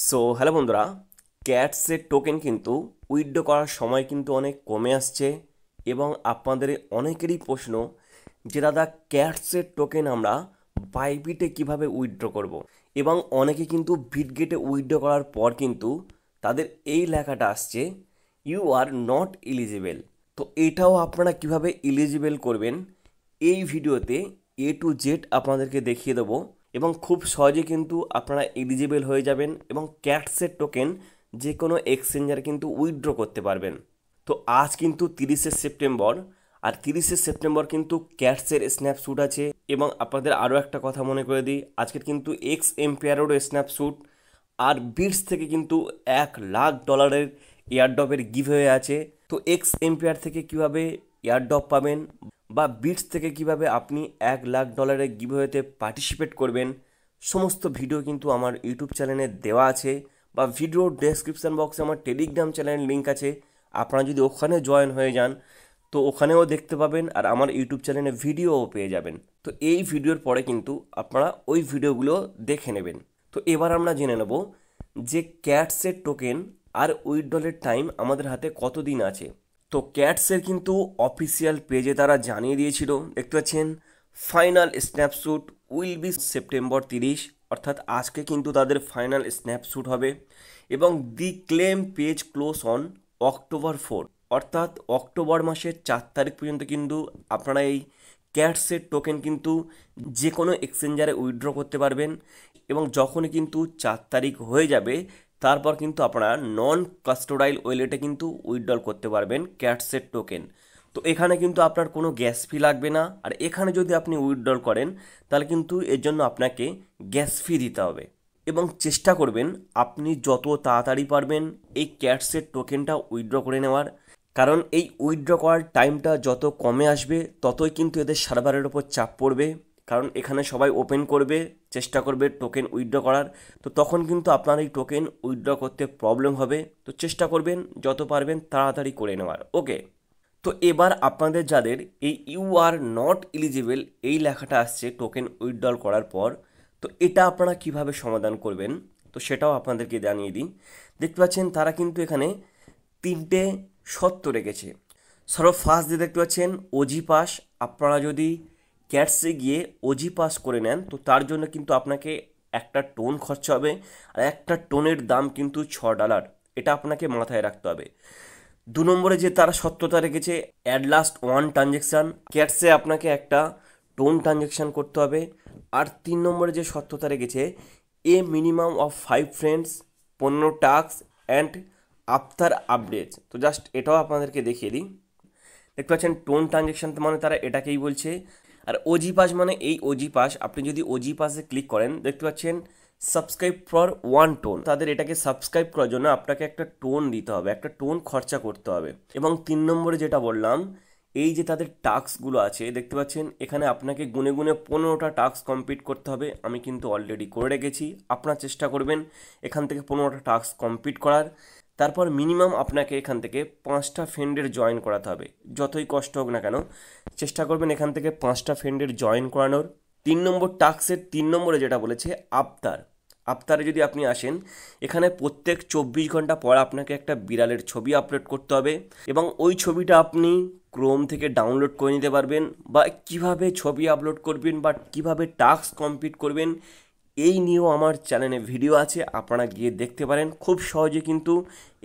So hello বন্ধুরা, ক্যাটসের token কিন্তু withdraw করার সময় কিন্তু অনেক কমে আসছে এবং আপনাদের অনেকেরই প্রশ্ন যে দাদা ক্যাটসের টোকেন আমরা বাইবিটে কিভাবে উইথড্র করব। এবং অনেকে কিন্তু বিটগেটে উইথড্র করার পর কিন্তু তাদের এই লেখাটা আসছে, ইউ আর নট এলিজিবল। তো এটাও আপনারা কিভাবে এলিজিবল করবেন এই ভিডিওতে A to Z আপনাদেরকে দেখিয়ে দেবো এবং খুব সহজে কিন্তু আপনারা এলিজিবল হয়ে যাবেন এবং ক্যাটসের টোকেন যে কোনো এক্সচেঞ্জারে কিন্তু উইথড্র করতে পারবেন। তো আজ কিন্তু 30শে সেপ্টেম্বর, আর 30শে সেপ্টেম্বর কিন্তু ক্যাটসের স্ন্যাপশ্যুট আছে। এবং আপনাদের আরও একটা কথা মনে করে দিই, আজকের কিন্তু এক্স এম্পায়ারেরও স্ন্যাপশ্যুট, আর বিটস থেকে কিন্তু $1,00,000 এয়ারড্রপের গিভওয়ে আছে। তো এক্স এম্পায়ার থেকে কিভাবে এয়ারড্রপ পাবেন বা বিটস থেকে কিভাবে আপনি $1,00,000 গিভওয়েতে পার্টিসিপেট করবেন, সমস্ত ভিডিও কিন্তু আমার ইউটিউব চ্যানেলে দেওয়া আছে, বা ভিডিও ডেসক্রিপশান বক্সে আমার টেলিগ্রাম চ্যানেলের লিঙ্ক আছে। আপনারা যদি ওখানে জয়েন হয়ে যান তো ওখানেও দেখতে পাবেন, আর আমার ইউটিউব চ্যানেলে ভিডিওও পেয়ে যাবেন। তো এই ভিডিওর পরে কিন্তু আপনারা ওই ভিডিওগুলো দেখে নেবেন। তো এবার আমরা জেনে নেব যে ক্যাটসের টোকেন আর উইথড্রলের টাইম আমাদের হাতে কতদিন আছে। তো ক্যাটসের কিন্তু অফিসিয়াল পেজে তারা জানিয়ে দিয়েছিল, দেখতে পাচ্ছেন, final snapshot will be September 30, অর্থাৎ আজকে কিন্তু তাদের ফাইনাল স্ন্যাপশ্যুট হবে। এবং the claim page close on October 4, অর্থাৎ অক্টোবর মাসের 4 তারিখ পর্যন্ত কিন্তু আপনারা এই ক্যাটসের টোকেন কিন্তু যে কোনো এক্সচেঞ্জারে উইথড্র করতে পারবেন। এবং যখনই কিন্তু 4 তারিখ হয়ে যাবে তারপর কিন্তু আপনারা নন কাস্টোডাইল ওয়ালেটে কিন্তু উইথড্রল করতে পারবেন ক্যাটসের টোকেন। তো এখানে কিন্তু আপনার কোনো গ্যাস ফি লাগবে না, আর এখানে যদি আপনি উইথড্রল করেন তাহলে কিন্তু এর জন্য আপনাকে গ্যাস ফি দিতে হবে। এবং চেষ্টা করবেন আপনি যত তাড়াতাড়ি পারবেন এই ক্যাটসের টোকেনটা উইথড্র করে নেওয়ার, কারণ এই উইথড্র করার টাইমটা যত কমে আসবে ততই কিন্তু এদের সার্ভারের ওপর চাপ পড়বে, কারণ এখানে সবাই ওপেন করবে, চেষ্টা করবে টোকেন উইথড্র করার। তো তখন কিন্তু আপনার এই টোকেন উইথড্র করতে প্রবলেম হবে। তো চেষ্টা করবেন যত পারবেন তাড়াতাড়ি করে নেওয়ার। ওকে, তো এবার আপনাদের যাদের এই ইউ আর নট এলিজিবল এই লেখাটা আসছে টোকেন উইথড্রল করার পর, তো এটা আপনারা কিভাবে সমাধান করবেন তো সেটাও আপনাদেরকে জানিয়ে দিই। দেখতে পাচ্ছেন তারা কিন্তু এখানে 3টে শর্ত রেখেছে। ফার্স্ট দিয়ে দেখতে পাচ্ছেন ওজি পাস। আপনারা যদি ক্যাটসে গিয়ে ওজি পাস করে নেন তো তার জন্য কিন্তু আপনাকে একটা টোন খরচা হবে, আর একটা টোনের দাম কিন্তু $6। এটা আপনাকে মাথায় রাখতে হবে। 2 নম্বরে যে তারা সত্যতা রেখেছে, অ্যাট লাস্ট 1 ট্রানজ্যাকশান, ক্যাটসে আপনাকে একটা টোন ট্রানজ্যাকশান করতে হবে। আর 3 নম্বরে যে সত্যতা রেখেছে, a minimum of 5 friends, 15 task and after updates. তো জাস্ট এটাও আপনাদেরকে দেখিয়ে দিই। দেখতে পাচ্ছেন টোন ট্রানজ্যাকশান মানে তারা এটাকেই বলছে। আর ওজি পাস মানে এই ওজি পাস, আপনি যদি ওজি পাসে ক্লিক করেন দেখতে পাচ্ছেন সাবস্ক্রাইব ফর 1 টোন, তাদের এটাকে সাবস্ক্রাইব করার জন্য আপনাকে একটা টোন দিতে হবে, একটা টোন খরচা করতে হবে। এবং 3 নম্বরে যেটা বললাম, এই যে তাদের টাস্কগুলো আছে দেখতে পাচ্ছেন এখানে আপনাকে গুনে গুনে 15টা টাস্ক কমপ্লিট করতে হবে। আমি কিন্তু অলরেডি করে রেখেছি, আপনারা চেষ্টা করবেন এখান থেকে 15টা টাস্ক কমপ্লিট করার। তারপর মিনিমাম আপনাকে এখান থেকে 5টা ফ্রেন্ডের জয়েন করাতে হবে, যতই কষ্ট হোক না কেন চেষ্টা করবেন এখান থেকে 5টা ফ্রেন্ডের জয়েন করানোর। 3 নম্বর টাস্কের 3 নম্বরে যেটা বলেছে আফতার, আফতারে যদি আপনি আসেন এখানে প্রত্যেক 24 ঘন্টা পর আপনাকে একটা বিড়ালের ছবি আপলোড করতে হবে, এবং ওই ছবিটা আপনি ক্রোম থেকে ডাউনলোড করে নিতে পারবেন। বা কিভাবে ছবি আপলোড করবেন বা কিভাবে টাস্ক কমপ্লিট করবেন এই নিয়েও আমার চ্যানেলে ভিডিও আছে, আপনারা গিয়ে দেখতে পারেন। খুব সহজে কিন্তু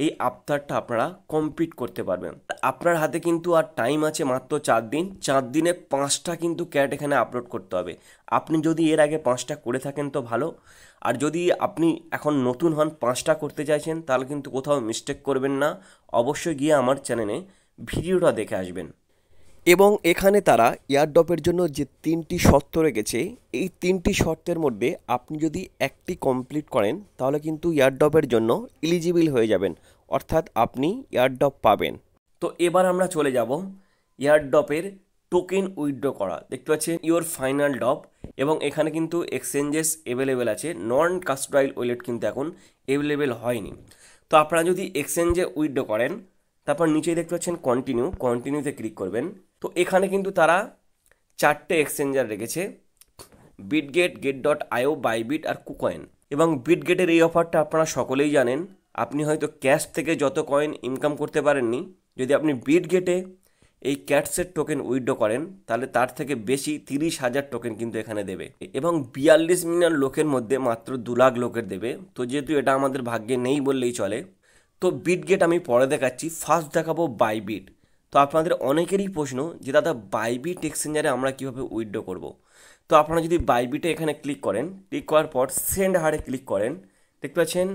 এই আফতারটা আপনারা কমপ্লিট করতে পারবেন। আপনার হাতে কিন্তু আর টাইম আছে মাত্র 4 দিন। 4 দিনে 5টা কিন্তু ক্যাট এখানে আপলোড করতে হবে। আপনি যদি এর আগে 5টা করে থাকেন তো ভালো, আর যদি আপনি এখন নতুন হন 5টা করতে চাইছেন তাহলে কিন্তু কোথাও মিস্টেক করবেন না, অবশ্যই গিয়ে আমার চ্যানেলে ভিডিওটা দেখে আসবেন। এবং এখানে তারা এয়ারড্রপের জন্য যে 3টি শর্ত রেখেছে, এই 3টি শর্তের মধ্যে আপনি যদি একটি কমপ্লিট করেন তাহলে কিন্তু এয়ারড্রপের জন্য এলিজিবল হয়ে যাবেন, অর্থাৎ আপনি এয়ারড্রপ পাবেন। তো এবার আমরা চলে যাব এয়ারড্রপের টোকেন উইথড্র করা। দেখতে পাচ্ছেন ইওর ফাইনাল ড্রপ, এবং এখানে কিন্তু এক্সচেঞ্জেস অ্যাভেলেবেল আছে, নন কাস্টোডাইল ওয়ালেট কিন্তু এখন অ্যাভেলেবেল হয়নি। তো আপনারা যদি এক্সচেঞ্জে উইথড্র করেন তারপর নিচেই দেখতে পাচ্ছেন কন্টিনিউতে ক্লিক করবেন। তো এখানে কিন্তু তারা 4টে এক্সচেঞ্জার রেখেছে, বিটগেট, গেট.io, বাইবিট আর কুকয়েন। এবং বিটগেটের এই অফারটা আপনারা সকলেই জানেন। আপনি হয়তো ক্যাশ থেকে যত কয়েন ইনকাম করতে পারেননি, যদি আপনি বিটগেটে এই ক্যাটসের টোকেন উইথড্র করেন তাহলে তার থেকে বেশি 30,000 টোকেন কিন্তু এখানে দেবে, এবং 42 মিলিয়ন লোকের মধ্যে মাত্র 2 লাখ লোকের দেবে। তো যেহেতু এটা আমাদের ভাগ্যে নেই বললেই চলে, তো বিটগেট আমি পরে দেখাচ্ছি। ফার্স্ট দেখাবো বাইবিট। তো আপনাদের অনেকেরই প্রশ্ন যে দাদা বাইবিট এক্সচেঞ্জারে আমরা কীভাবে উইথড্র করব। তো আপনারা যদি বাইবিটে এখানে ক্লিক করেন, ক্লিক করার পর সেন্ড হারে ক্লিক করেন, দেখতে পাচ্ছেন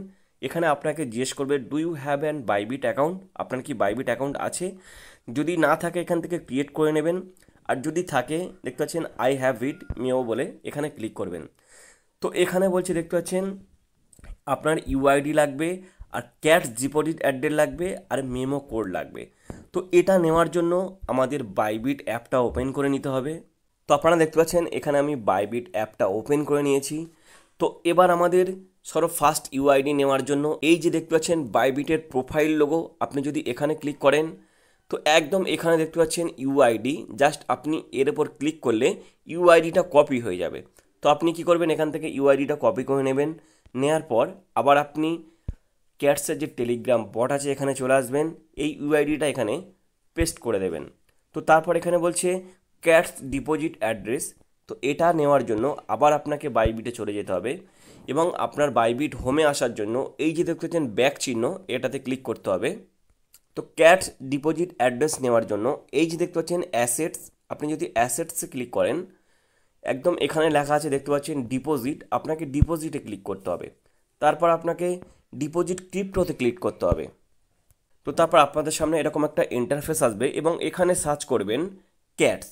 এখানে আপনাকে জিজ্ঞেস করবে do you have an Bybit account, আপনার কি বাইবিট অ্যাকাউন্ট আছে। যদি না থাকে এখান থেকে ক্রিয়েট করে নেবেন, আর যদি থাকে দেখতে পাচ্ছেন আই হ্যাভ ইট মেও বলে এখানে ক্লিক করবেন। তো এখানে বলছে দেখতে পাচ্ছেন আপনার ইউআইডি লাগবে, আর ক্যাটস ডিপোজিট অ্যাড্রেস লাগবে, আর মেমো কোড লাগবে। তো এটা নেওয়ার জন্য আমাদের বাইবিট অ্যাপটা ওপেন করে নিতে হবে। তো আপনারা দেখতে পাচ্ছেন এখানে আমি বাইবিট অ্যাপটা ওপেন করে নিয়েছি। তো এবার আমাদের ফার্স্ট ইউআইডি নেওয়ার জন্য এই যে দেখতে পাচ্ছেন বাইবিটের প্রোফাইল লোগো, আপনি যদি এখানে ক্লিক করেন তো একদম এখানে দেখতে পাচ্ছেন ইউআইডি, জাস্ট আপনি এর উপর ক্লিক করলে ইউআইডিটা কপি হয়ে যাবে। তো আপনি কি করবেন, এখান থেকে ইউআইডিটা কপি করে নেবেন। নেওয়ার পর আবার আপনি ক্যাটসের যে টেলিগ্রাম বট আছে এখানে চলে আসবেন, এই ইউআইডিটা এখানে পেস্ট করে দেবেন। তো তারপর এখানে বলছে ক্যাটস ডিপোজিট অ্যাড্রেস। তো এটা নেওয়ার জন্য আবার আপনাকে বাইবিটে চলে যেতে হবে, এবং আপনার বাইবিট হোমে আসার জন্য এই যে দেখতে পাচ্ছেন ব্যাক চিহ্ন, এটাতে ক্লিক করতে হবে। তো ক্যাটস ডিপোজিট অ্যাড্রেস নেওয়ার জন্য এই যে দেখতে পাচ্ছেন অ্যাসেটস, আপনি যদি অ্যাসেটসে ক্লিক করেন একদম এখানে লেখা আছে দেখতে পাচ্ছেন ডিপোজিট, আপনাকে ডিপোজিটে ক্লিক করতে হবে। তারপর আপনাকে ডিপোজিট ক্রিপ্টোতে ক্লিক করতে হবে। তো তারপর আপনাদের সামনে এরকম একটা ইন্টারফেস আসবে, এবং এখানে সার্চ করবেন ক্যাটস।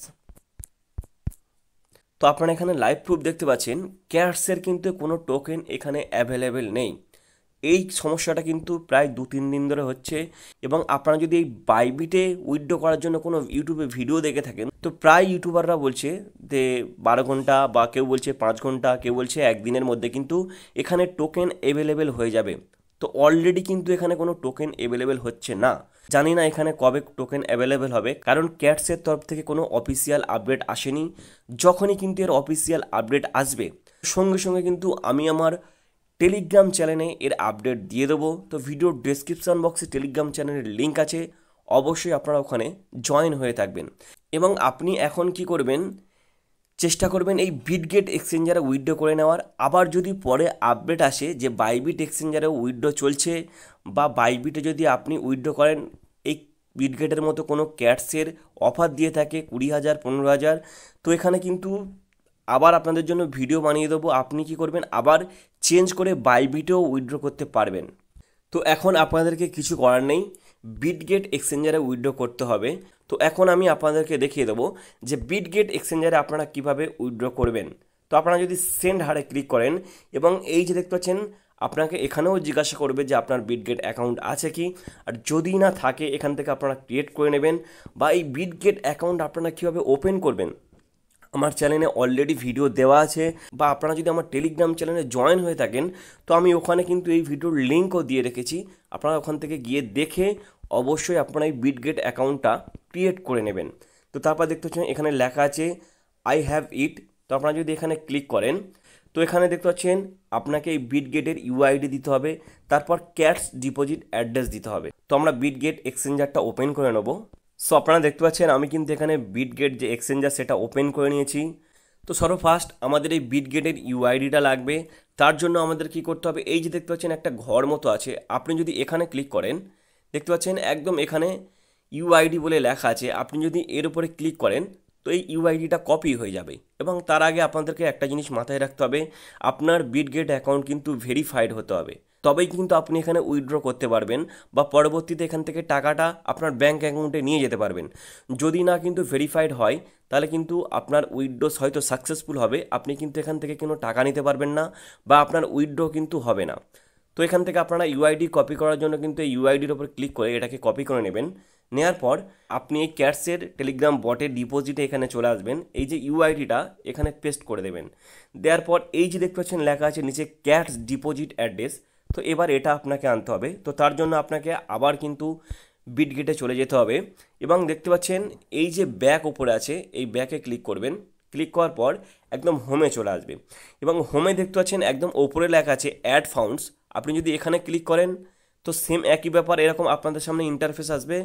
তো আপনারা এখানে লাইভ প্রুফ দেখতে পাচ্ছেন ক্যাটসের কিন্তু কোনো টোকেন এখানে অ্যাভেলেবেল নেই। এই সমস্যাটা কিন্তু প্রায় 2-3 দিন ধরে হচ্ছে, এবং আপনারা যদি এই বাইবিটে উইথড্র করার জন্য কোনো ইউটিউবে ভিডিও দেখে থাকেন তো প্রায় ইউটিউবাররা বলছে যে 12 ঘন্টা, বা কেউ বলছে 5 ঘন্টা, কেউ বলছে একদিনের মধ্যে কিন্তু এখানে টোকেন অ্যাভেলেবেল হয়ে যাবে। তো অলরেডি কিন্তু এখানে কোনো টোকেন অ্যাভেলেবেল হচ্ছে না। জানি না এখানে কবে টোকেন অ্যাভেলেবেল হবে, কারণ ক্যাটসের তরফ থেকে কোনো অফিসিয়াল আপডেট আসেনি। যখনই কিন্তু এর অফিসিয়াল আপডেট আসবে সঙ্গে সঙ্গে কিন্তু আমি আমার টেলিগ্রাম চ্যানেলে এর আপডেট দিয়ে দেবো। তো ভিডিওর ডেসক্রিপশন বক্সে টেলিগ্রাম চ্যানেলের লিঙ্ক আছে, অবশ্যই আপনারা ওখানে জয়েন হয়ে থাকবেন। এবং আপনি এখন কি করবেন, চেষ্টা করবেন এই বিটগেট এক্সচেঞ্জারে উইথড্র করে নেওয়ার। আবার যদি পরে আপডেট আসে যে বাইবিট এক্সচেঞ্জারে উইথড্র চলছে, বা বাইবিটে যদি আপনি উইথড্র করেন এই বিটগেটের মতো কোনো ক্যাটসের অফার দিয়ে থাকে 20,000 15,000, তো এখানে কিন্তু আবার আপনাদের জন্য ভিডিও বানিয়ে দেবো। আপনি কি করবেন, আবার চেঞ্জ করে বাইবিটেও উইথড্র করতে পারবেন। তো এখন আপনাদেরকে কিছু করার নেই, বিটগেট এক্সচেঞ্জারে উইথড্র করতে হবে। তো এখন আমি আপনাদেরকে দেখিয়ে দেবো যে বিটগেট এক্সচেঞ্জারে আপনারা কিভাবে উইথড্র করবেন। তো আপনারা যদি সেন্ড হারে ক্লিক করেন, এবং এই যে দেখতে পাচ্ছেন আপনাকে এখানেও জিজ্ঞাসা করবে যে আপনার বিটগেট অ্যাকাউন্ট আছে কি, আর যদি না থাকে এখান থেকে আপনারা ক্রিয়েট করে নেবেন। বা এই বিটগেট অ্যাকাউন্ট আপনারা কীভাবে ওপেন করবেন আমার চ্যানেলে অলরেডি ভিডিও দেওয়া আছে, বা আপনারা যদি আমার টেলিগ্রাম চ্যানেলে জয়েন হয়ে থাকেন তো আমি ওখানে কিন্তু এই ভিডিওর লিঙ্কও দিয়ে রেখেছি। আপনারা ওখান থেকে গিয়ে দেখে অবশ্যই আপনারা এই বিটগেট অ্যাকাউন্টটা ক্রিয়েট করে নেবেন। তো তারপর দেখতে পাচ্ছেন এখানে লেখা আছে আই হ্যাভ ইট। তো আপনারা যদি এখানে ক্লিক করেন তো এখানে দেখতে পাচ্ছেন আপনাকে এই বিটগেটের ইউআইডি দিতে হবে, তারপর ক্যাটস ডিপোজিট অ্যাড্রেস দিতে হবে। তো আমরা বিটগেট এক্সচেঞ্জারটা ওপেন করে নেব। সো আপনারা দেখতে পাচ্ছেন আমি কিন্তু এখানে বিটগেট যে এক্সচেঞ্জার সেটা ওপেন করে নিয়েছি। তো ফার্স্ট আমাদের এই বিটগেটের ইউআইডিটা লাগবে। তার জন্য আমাদের কি করতে হবে, এই যে দেখতে পাচ্ছেন একটা ঘর মতো আছে, আপনি যদি এখানে ক্লিক করেন দেখতে পাচ্ছেন একদম এখানে ইউআইডি বলে লেখা আছে, আপনি যদি এর উপরে ক্লিক করেন তো এই ইউআইডিটা কপি হয়ে যাবে। এবং তার আগে আপনাদেরকে একটা জিনিস মাথায় রাখতে হবে, আপনার বিটগেট অ্যাকাউন্ট কিন্তু ভেরিফাইড হতে হবে, তবেই কিন্তু আপনি এখানে উইথড্র করতে পারবেন, বা পরবর্তীতে এখান থেকে টাকাটা আপনার ব্যাঙ্ক অ্যাকাউন্টে নিয়ে যেতে পারবেন। যদি না কিন্তু ভেরিফাইড হয় তাহলে কিন্তু আপনার উইথড্র হয়তো সাকসেসফুল হবে, আপনি কিন্তু এখান থেকে কোনো টাকা নিতে পারবেন না, বা আপনার উইথড্র কিন্তু হবে না। তো এখান থেকে আপনারা ইউআইডি কপি করার জন্য কিন্তু এই ইউআইডির ওপর ক্লিক করে এটাকে কপি করে নেবেন। নেওয়ার পর আপনি এই ক্যাটসের টেলিগ্রাম বটের ডিপোজিটে এখানে চলে আসবেন, এই যে ইউআইডিটা এখানে পেস্ট করে দেবেন। দেওয়ার পর এই যে দেখতে পাচ্ছেন লেখা আছে নিচে ক্যাটস ডিপোজিট অ্যাড্রেস, তো এবার এটা আপনাকে আনতে হবে। তো তার জন্য আপনাকে আবার কিন্তু বিটগেটে চলে যেতে হবে, এবং দেখতে পাচ্ছেন এই যে ব্যাক ওপরে আছে এই ব্যাকে ক্লিক করবেন। ক্লিক করার পর একদম হোমে চলে আসবে এবং হোমে দেখতে পাচ্ছেন একদম ওপরে লেখা আছে অ্যাড ফাউন্ডস। আপনি যদি এখানে ক্লিক করেন তো সেম একই ব্যাপার, এরকম আপনাদের সামনে ইন্টারফেস আসবে।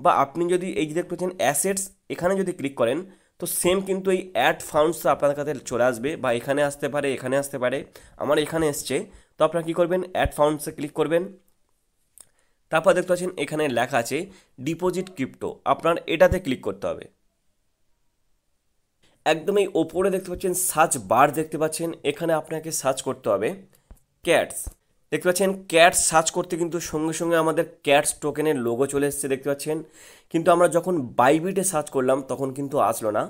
বা আপনি যদি এই যে দেখতে পাচ্ছেন অ্যাসেটস, এখানে যদি ক্লিক করেন তো সেম কিন্তু এই অ্যাড ফাউন্ডস আপনার কাছে চলে আসবে, বা এখানে আসতে পারে, এখানে আসতে পারে। আমার এখানে এসছে, তো আপনারা কী করবেন, অ্যাড ফাউন্ডসে ক্লিক করবেন। তারপর দেখতে পাচ্ছেন এখানে লেখা আছে ডিপোজিট ক্রিপ্টো, আপনার এটাতে ক্লিক করতে হবে। একদম এই ওপরে দেখতে পাচ্ছেন সার্চ বার দেখতে পাচ্ছেন, এখানে আপনাকে সার্চ করতে হবে ক্যাটস। দেখতে পাচ্ছেন ক্যাটস সার্চ করতে কিন্তু সঙ্গে সঙ্গে আমাদের ক্যাটস টোকেনের লোগো চলে এসেছে দেখতে পাচ্ছেন। কিন্তু আমরা যখন বাইবিটে সার্চ করলাম তখন কিন্তু আসলো না।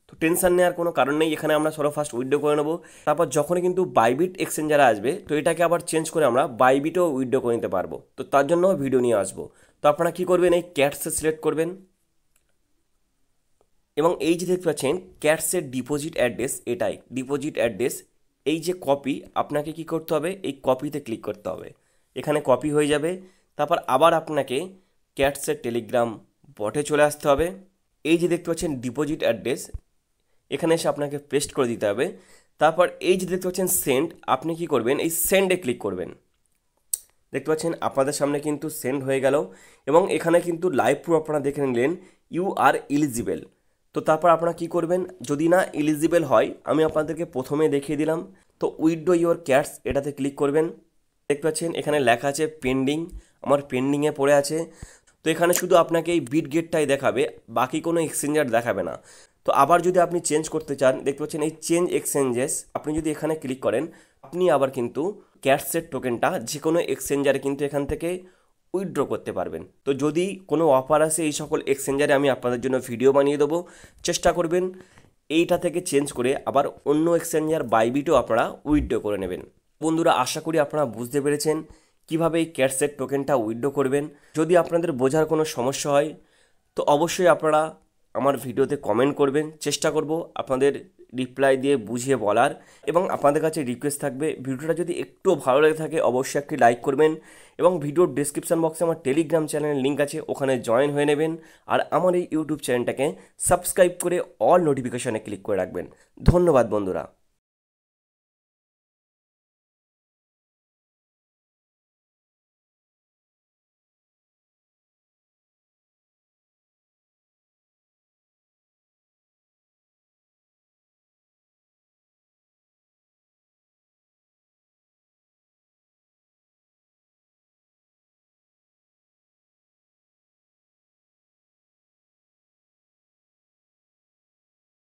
তো টেনশন নেওয়ার কোনো কারণ নেই, এখানে আমরা সর্ব ফার্স্ট উইথড্র করে নেবো। তারপর যখনই কিন্তু বাইবিট এক্সচেঞ্জারে আসবে তো এটাকে আবার চেঞ্জ করে আমরা বাইবিটেও উইথড্র করে নিতে পারবো। তো তার জন্য ভিডিও নিয়ে আসবো। তো আপনারা কী করবেন, এই ক্যাটসে সিলেক্ট করবেন এবং এই যে দেখতে পাচ্ছেন ক্যাটসের ডিপোজিট অ্যাড্রেস, এটাই ডিপোজিট অ্যাড্রেস। এই যে কপি, আপনাকে কি করতে হবে, এই কপিতে ক্লিক করতে হবে, এখানে কপি হয়ে যাবে। তারপর আবার আপনাকে ক্যাটসের টেলিগ্রাম বটে চলে আসতে হবে। এই যে দেখতে পাচ্ছেন ডিপোজিট অ্যাড্রেস, এখানে এসে আপনাকে পেস্ট করে দিতে হবে। তারপর এই যে দেখতে পাচ্ছেন সেন্ড, আপনি কি করবেন, এই সেন্ডে ক্লিক করবেন। দেখতে পাচ্ছেন আপনাদের সামনে কিন্তু সেন্ড হয়ে গেল এবং এখানে কিন্তু লাইভ প্রুফ আপনারা দেখে নিলেন ইউ আর এলিজিবল। তো তারপর আপনারা কি করবেন, যদি না এলিজিবল হয়, আমি আপনাদেরকে প্রথমে দেখিয়ে দিলাম, তো উইথড্র ইউর ক্যাটস এটাতে ক্লিক করবেন। দেখতে পাচ্ছেন এখানে লেখা আছে পেন্ডিং, আমার পেন্ডিংয়ে পড়ে আছে। তো এখানে শুধু আপনাকে এই বিটগেটটাই দেখাবে, বাকি কোনো এক্সচেঞ্জার দেখাবে না। তো আবার যদি আপনি চেঞ্জ করতে চান, দেখতে পাচ্ছেন এই চেঞ্জ এক্সচেঞ্জেস, আপনি যদি এখানে ক্লিক করেন আপনি আবার কিন্তু ক্যাটসের টোকেনটা যে কোনো এক্সচেঞ্জারে কিন্তু এখান থেকে উইথড্র করতে পারবেন। তো যদি কোনো অফার আসে এই সকল এক্সচেঞ্জারে আমি আপনাদের জন্য ভিডিও বানিয়ে দেবো, চেষ্টা করবেন এইটা থেকে চেঞ্জ করে আবার অন্য এক্সচেঞ্জার বাইবিটও আপনারা উইথড্র করে নেবেন। বন্ধুরা, আশা করি আপনারা বুঝতে পেরেছেন কিভাবে এই ক্যাটসের টোকেনটা উইথড্র করবেন। যদি আপনাদের বোঝার কোনো সমস্যা হয় তো অবশ্যই আপনারা আমার ভিডিওতে কমেন্ট করবেন, চেষ্টা করব আপনাদের রিপ্লাই দিয়ে বুঝিয়ে বলার। এবং আপনাদের কাছে রিকোয়েস্ট থাকবে, ভিডিওটা যদি একটু ভালো লেগে থাকে অবশ্যই একটি লাইক করবেন এবং ভিডিওর ডেসক্রিপশন বক্সে আমার টেলিগ্রাম চ্যানেলের লিঙ্ক আছে, ওখানে জয়েন হয়ে নেবেন। আর আমার এই ইউটিউব চ্যানেলটাকে সাবস্ক্রাইব করে অল নোটিফিকেশনে ক্লিক করে রাখবেন। ধন্যবাদ বন্ধুরা।